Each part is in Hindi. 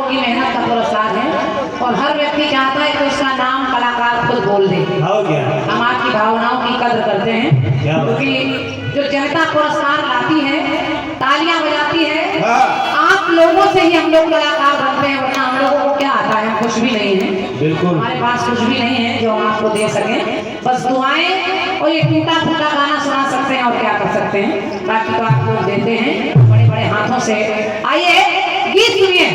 की मेहनत का पुरस्कार है और हर व्यक्ति चाहता है कि उसका नाम कलाकार खुद बोल दे। हम आपकी भावनाओं की कदर करते हैं क्योंकि जो जनता पुरस्कार लाती है, तालियां बजाती है, आप लोगों से ही हम लोग कलाकार बनते हैं, वरना हम लोगों को क्या आता है? हम कुछ भी नहीं है, बिल्कुल हमारे पास कुछ भी नहीं है जो हम आपको दे सकें। बस दुआएं और ये टूटा फूटा गाना सुना सकते हैं और क्या कर सकते हैं, बाकी तो आप लोग देते हैं बड़े बड़े हाथों से। आइए गीत सुनिए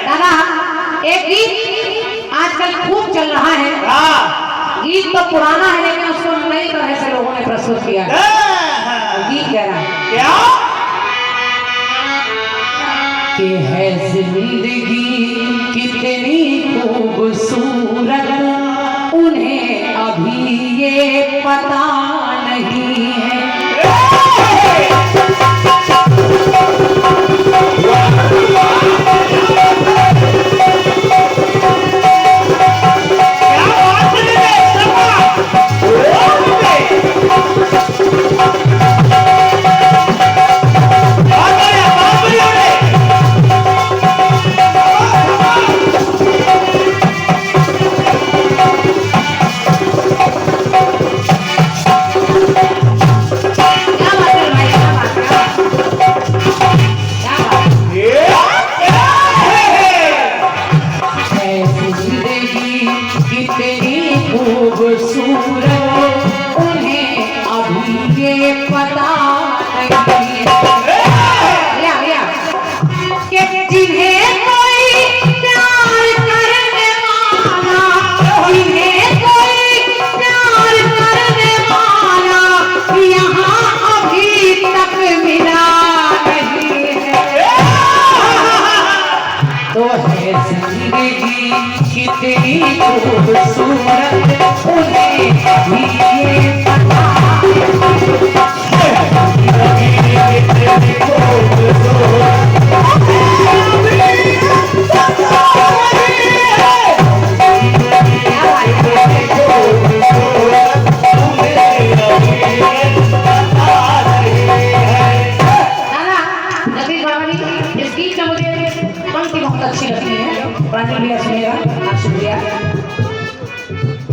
दादा। एक गीत आजकल खूब चल रहा है, गीत तो पुराना है लेकिन उसको नई तरह से लोगों ने प्रस्तुत किया। गीत कह रहा है क्या कि है जिंदगी कितनी खूबसूरत, उन्हें अभी ये पता नहीं है।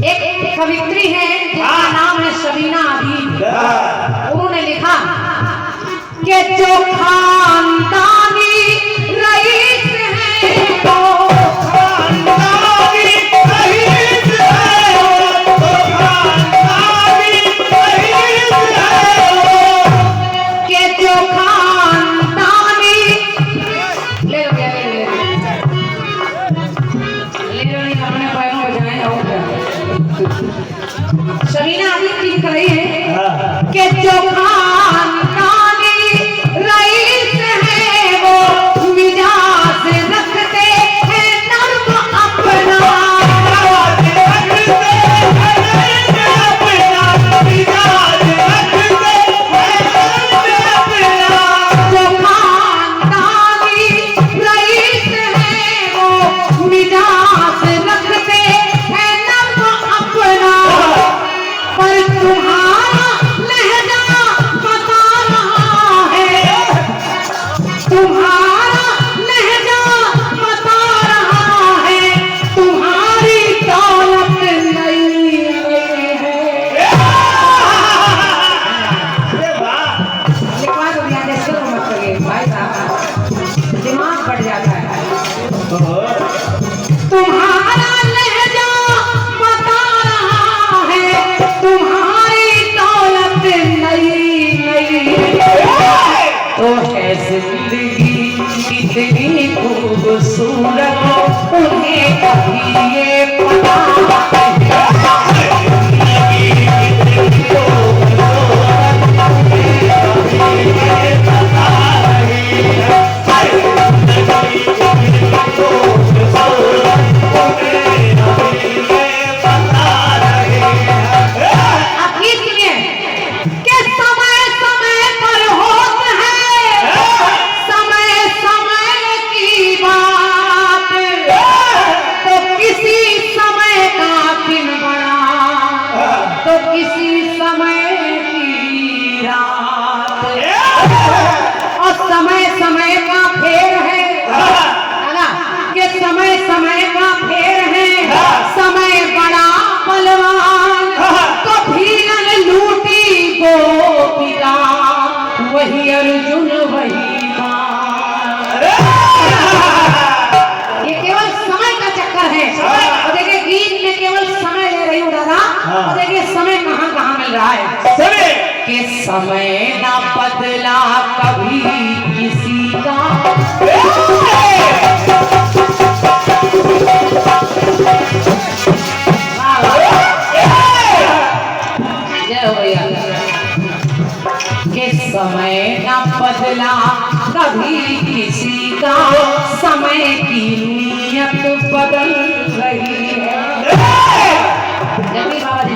एक कवित्री है जिसका नाम है शबीना अदीब। उन्होंने लिखा कि जो खानदानी रईस है वो खानदानी रईस है, वो खानदानी रईस है, कि जो खानदानी ले लो अपने पैरों में जाए और शबीना अदीब लिख रही है कि जो खानदानी रईस है वो मिजाज रखते हैं नर्म अपना, मिजाज रखते हैं जो खानदानी रईस है वो मिजाज रखते हैं नर्म अपना, पर तुम्हारा लहजा बता रहा है, तुम्हारा लहजा बता रहा है, तुम्हारी दौलत नहीं है। लिखवा दो यार, ऐसे तो मत करिए भाई साहब, दिमाग बढ़ जाता है। तुम्हारा लहजा बता रहा है, तुम्हारी दौलत नहीं तो है जिंदगी कितनी खूबसूरत, उन्हें कभी ये पता कि समय ना बदला कभी किसी का। जय हो भैया। कि समय ना बदला कभी किसी का, समय की नीयत बदल रही है। जल्दी बाबा जी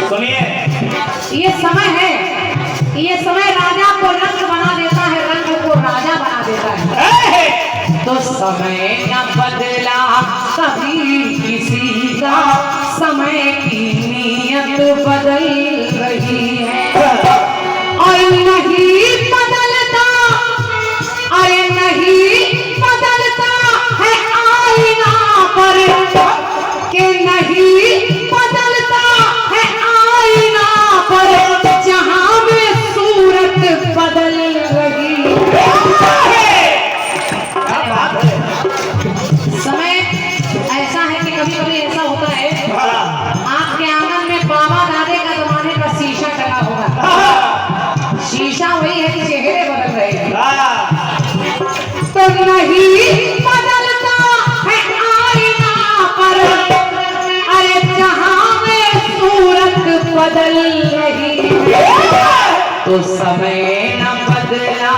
सुनिए। ये समय है, ये समय राजा को रंग बना देता है, रंग को राजा बना देता है। तो समय न बदला कभी किसी का, समय की नीयत बदल रही है। और नहीं बदलता, अरे नहीं बदलता है आईना पर, कि नहीं बदलता है आईना पर, जहां में सूरत बदल रही है। समय ऐसा है कि कभी कभी ऐसा होता है, आपके आंगन में बाबा दादे का जमाने का शीशा टंगा होगा, शीशा वही है कि चेहरे बदल रहे हैं। तो नहीं बदलता है आईना पर, अरे जहां में सूरत बदल रही है। तो समय न बदला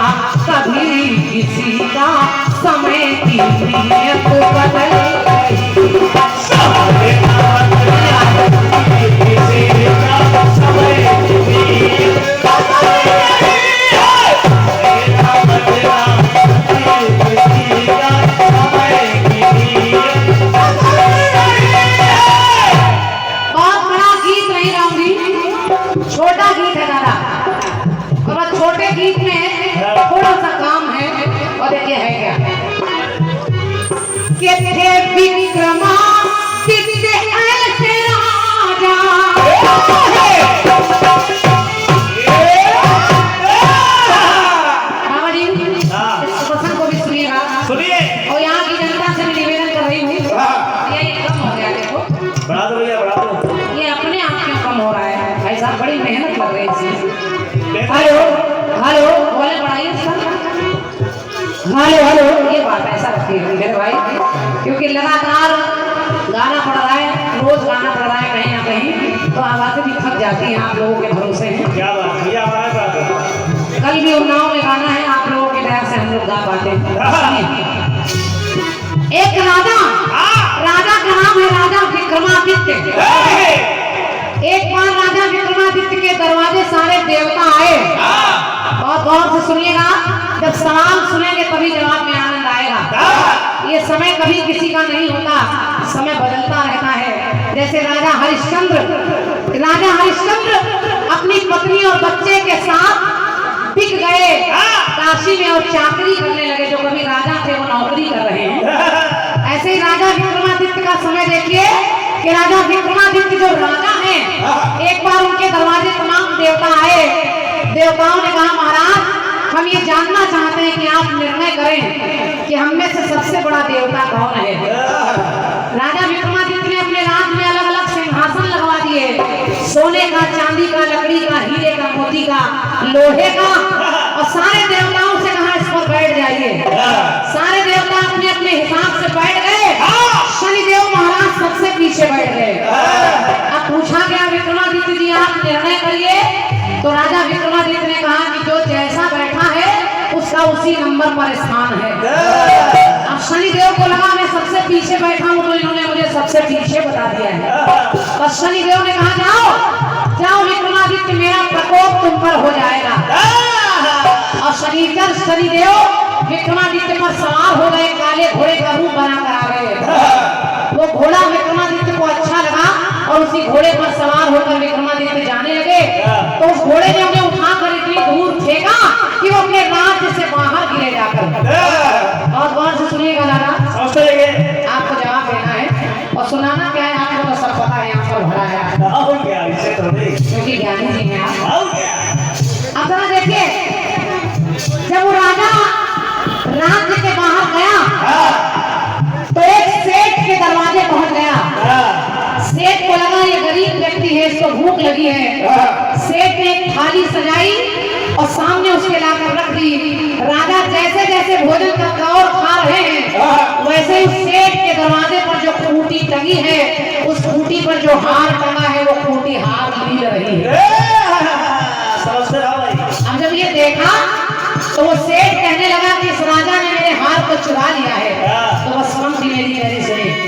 कभी किसी का, समय की नीयत बदल रही है। समय न बदला कभी किसी का, समय की नीयत बदल रही है। समय न बदला कभी किसी का, समय की नीयत बदल रही है। बहुत बड़ा गीत नहीं गाऊंगी, छोटा गीत है दादा, और छोटे गीत में थोड़ा सा काम है। और देखिए है क्या, कि थे विक्रमादित्य ऐसे राजा, बाबा जी इस प्रसंग को भी सुनिएगा, और यहाँ की जनता से भी निवेदन कर रही हूँ, ये कम हो गया, देखो बढ़ा दो भैया, बढ़ा दो। ये अपने आप क्यों कम हो रहा है भाई साहब, बड़ी मेहनत लग रही है इसमें। हेलो हेलो बोले बढ़ाइए सर, हेलो हेलो। ये बात ऐसा रखती है मेरे भाई, क्योंकि लगातार गाना पड़ रहा है, रोज गाना पड़ रहा है कहीं ना कहीं, तो आवाजें भी थक जाती हैं आप लोगों के भरोसे हैं। क्या बात भैया, हमारे बात कल भी उन्नाव में गाना है, आप लोगों की दया से हम लोग गा पाते हैं। एक राजा, राजा का नाम है राजा विक्रमादित्य। एक बार राजा विक्रमादित्य के दरवाजे सारे देवता आए, और गौर से सुनिएगा, जब सवाल सुनेंगे तभी जवाब में आनंद आएगा। ये समय कभी किसी का नहीं होता, समय बदलता रहता है। जैसे राजा हरिश्चंद्र अपनी पत्नी और बच्चे के साथ बिक गए काशी में, और चाकरी करने लगे। जो कभी राजा थे वो नौकरी कर रहे हैं। ऐसे ही राजा विक्रमादित्य का समय देखिए, कि राजा विक्रमादित्य जो राजा हैं, एक बार उनके दरवाजे तमाम देवता आए। देवताओं ने कहा, महाराज हम ये जानना चाहते हैं कि आप निर्णय करें कि हम में से सबसे बड़ा देवता कौन है। राजा विक्रमादित्य ने अपने राज्य में अलग अलग सिंहासन लगवा दिए, सोने का, चांदी का, लकड़ी का, हीरे का, मोती का, लोहे का, और सारे देवताओं से कहा इस पर बैठ जाइए। सारे देवता अपने अपने हिसाब से बैठ गए, शनिदेव महाराज सबसे पीछे बैठ गए। अब पूछा गया विक्रमादित्य जी आप निर्णय करिए, तो राजा विक्रमादित्य ने कहा कि जो जैसा बैठा है उसका उसी नंबर पर स्थान है। अब शनिदेव को लगा मैं सबसे पीछे बैठा हूँ, तो इन्होंने मुझे सबसे पीछे बता दिया है। और शनिदेव ने कहा जाओ जाओ विक्रमादित्य, मेरा प्रकोप तुम पर हो जाएगा। और शनिदेव विक्रमादित्य पर सवार हो गए, काले घोड़े का रूप बनाकर आ गए। वो घोड़ा विक्रमादित्य को अच्छा लगा, और उसी घोड़े पर सवार होकर विक्रमादित्य जाने लगे। तो उस घोड़े ने उन्हें उठाकर इतनी दूर फेंका कि वो अपने राज्य से बाहर गिरे जाकर। और गौर से सुनिएगा दादा, आपको जवाब देना है, और सुनाना क्या है आपको तो सब पता है, यहाँ पर भरा है, क्योंकि ज्ञानी जी हैं आप। अब जरा देखिए, जब वो राजा राज्य के बाहर गया, तो एक सेठ के दरवाजे पहुंच गया। सेठ को लगा ये गरीब व्यक्ति है, इसको भूख लगी है। सेठ ने एक थाली सजा जो हार टंगा है वो खूंटी हार ली रही है। अब जब ये देखा तो वो सेठ कहने लगा कि इस राजा ने मेरे हार को चुरा लिया है। तो बस पंक्ति मेरी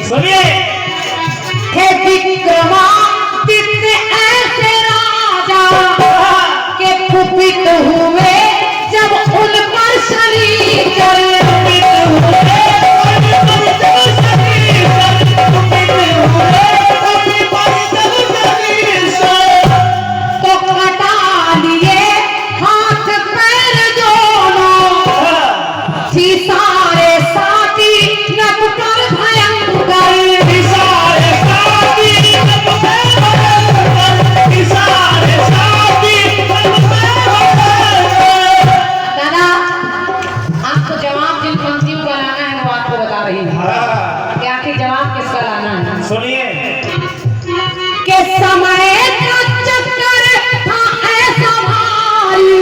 सुनिए। हे विक्रमादित्य ऐसे राजा के कुपित हुए जब उन पर शरीर तो कटा लिए हाथ पैर दोनों, थी सारे साथी नब कर भयंकर, दादा आपको जवाब जिन पंक्तियों का लाना है वो आपको बता रही हूँ कि आखिर जवाब किसका लाना है। सुनिए। के समय का चक्कर था ऐसा भारी,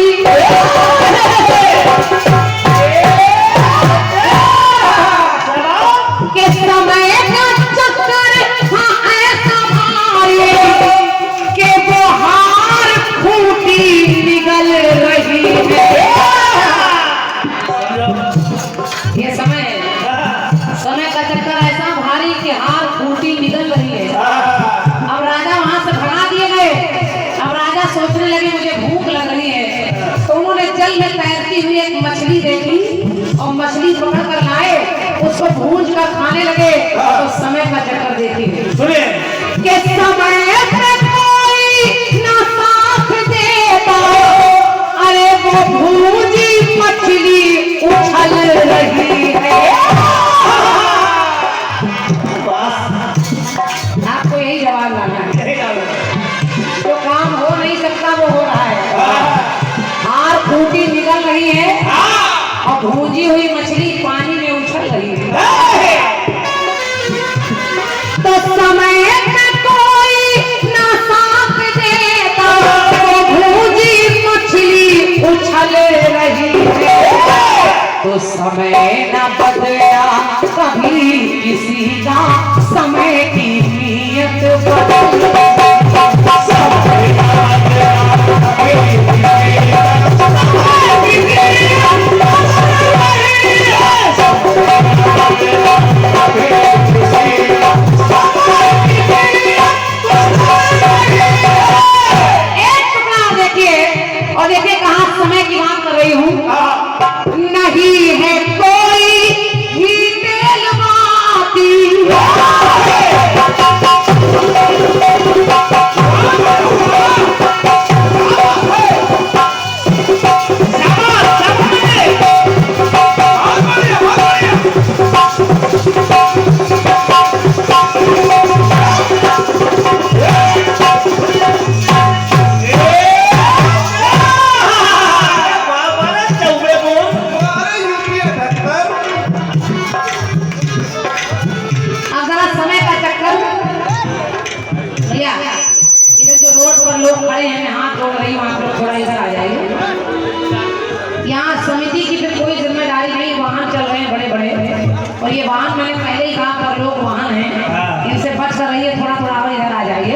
के समय का चक्कर था ऐसा भारी के वो हार खूंटी निगल रही है। ये समय का चक्कर ऐसा भारी कि हार खूंटी निगल रही है। अब राजा वहां से भगा दिए गए। अब राजा सोचने लगे मुझे भूख लग रही है, तो उन्होंने जल में तैरती हुई एक मछली देखी और मछली पकड़ कर लाए, उसको भूंज कर खाने लगे। तो समय का चक्कर देखिए। सुनिए। के समय पे कोई ना साथ देता, अरे वो भूंजी मछली उछल रही है। आपको यही जवाब लाना है। जो काम हो नहीं सकता वो हो रहा है। हार खूंटी निकल रही है और भूंजी हुई मछली पानी में उछल रही है। तो समय में कोई ना साथ देता, वो भूंजी मछली उछल रही है। तो समय न बदला कभी किसी का, समय की नियत बदल। और देखिए कहाँ समय की बात कर रही हूँ। नहीं है कोई ही तेलवाती, लोग खड़े हैं, मैं हाथ जोड़ रही हूँ, आप लोग थोड़ा इधर आ जाइए। यहाँ समिति की फिर कोई जिम्मेदारी नहीं, वाहन चल रहे हैं बड़े बड़े, और ये वाहन मैंने पहले ही कहा पर लोग वाहन हैं, इनसे बच कर रहिए। थोड़ा थोड़ा और इधर आ जाइए।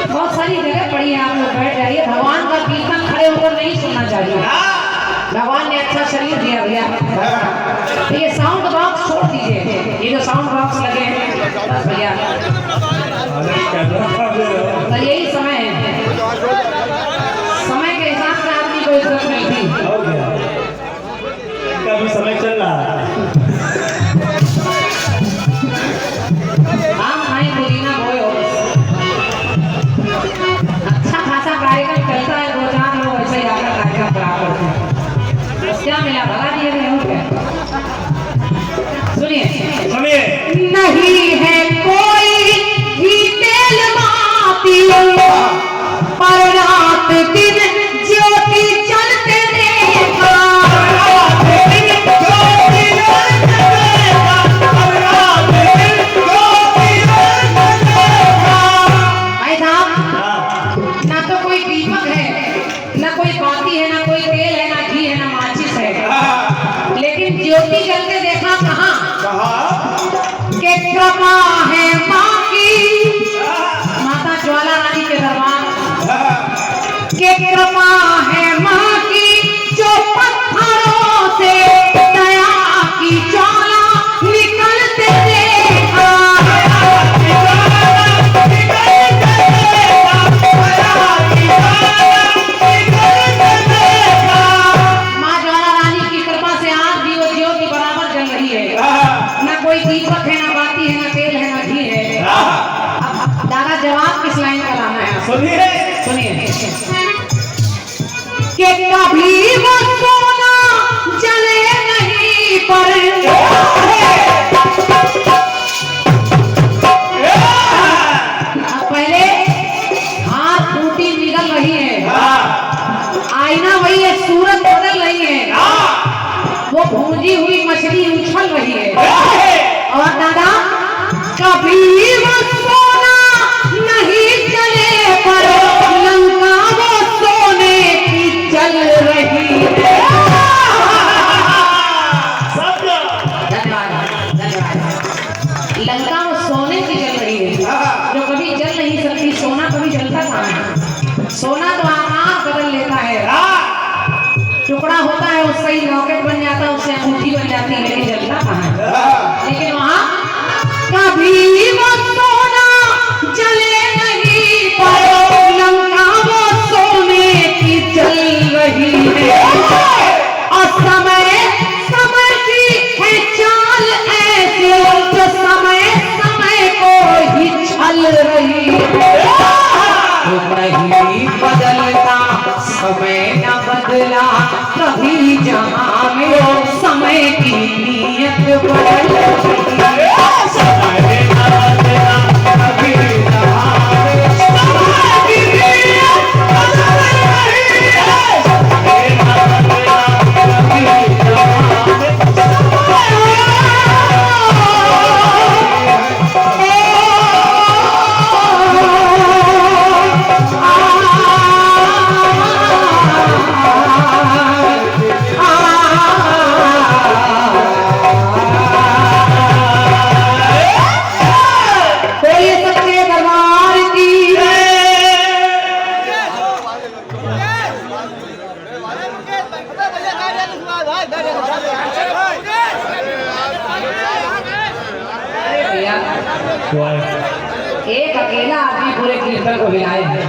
बहुत सारी जगह पड़ी है, आप लोग बैठ जाइए। भगवान का कीर्तन खड़े होकर नहीं सुनना चाहिए। भगवान ने अच्छा शरीर दिया भैया। तो ये साउंड बॉक्स छोड़ दीजिए, ये जो साउंड बॉक्स लगे हैं भैया, तो यही समय है। समय के हिसाब से आदमी को इज्जत मिलती है। कभी समय चल रहा है। आम खाई पुदीना बोए हो, अच्छा खासा कार्यक्रम चलता है, 2-4 लोग ऐसे ही आकर कार्यक्रम खराब करते हैं। क्या मिला, भगा दिए गए हो क्या? सुनिए। नहीं है कोई ही तेलवाती, पर रात दिन ज्योति जलते देखा। भाई साहब, ना तो कोई दीपक है, ना कोई बाती है, ना कोई तेल है, ना घी है, ना माचिस है, लेकिन ज्योति जलते देखा। कहाँ? के कृपा है माँ की बाटी है, ना तेल है, ना घी है। अब दादा जवाब किस लाइन का लाना है? सुनिए कि कभी वो सोना जले नहीं पर पहले हाथ टूटी निकल रही है, आईना वही है, सूरत बदल रही है, वो भूंजी हुई मछली उछल रही है। और दादा कभी वो सोना नहीं जले पर लंका वो सोने की जल रही है। धन्यवाद धन्यवाद। लंका वो सोने की जल रही है, जो कभी जल नहीं सकती। सोना कभी जलता कहाँ है? सोना तो आकार बदल लेता है, टुकड़ा होता है, उससे ही लॉकेट बन जाता है, उससे अंगूठी बन जाती है, लेकिन जलता कहाँ है? लेकिन वहाँ कभी वो सोना जले नहीं पर लंका वो सोने की जल रही है। और समय समय की है चाल ऐसी जो समय समय को ही छल रही है। नहीं बदलता समय न बदला कभी जहां में समय की नीयत बदल रही है। समय न बदला कभी जहां में समय की नीयत बदल रही है। समय न बदला कभी जहां में एक अकेला आदमी पूरे कीर्तन को हिलाए हैं।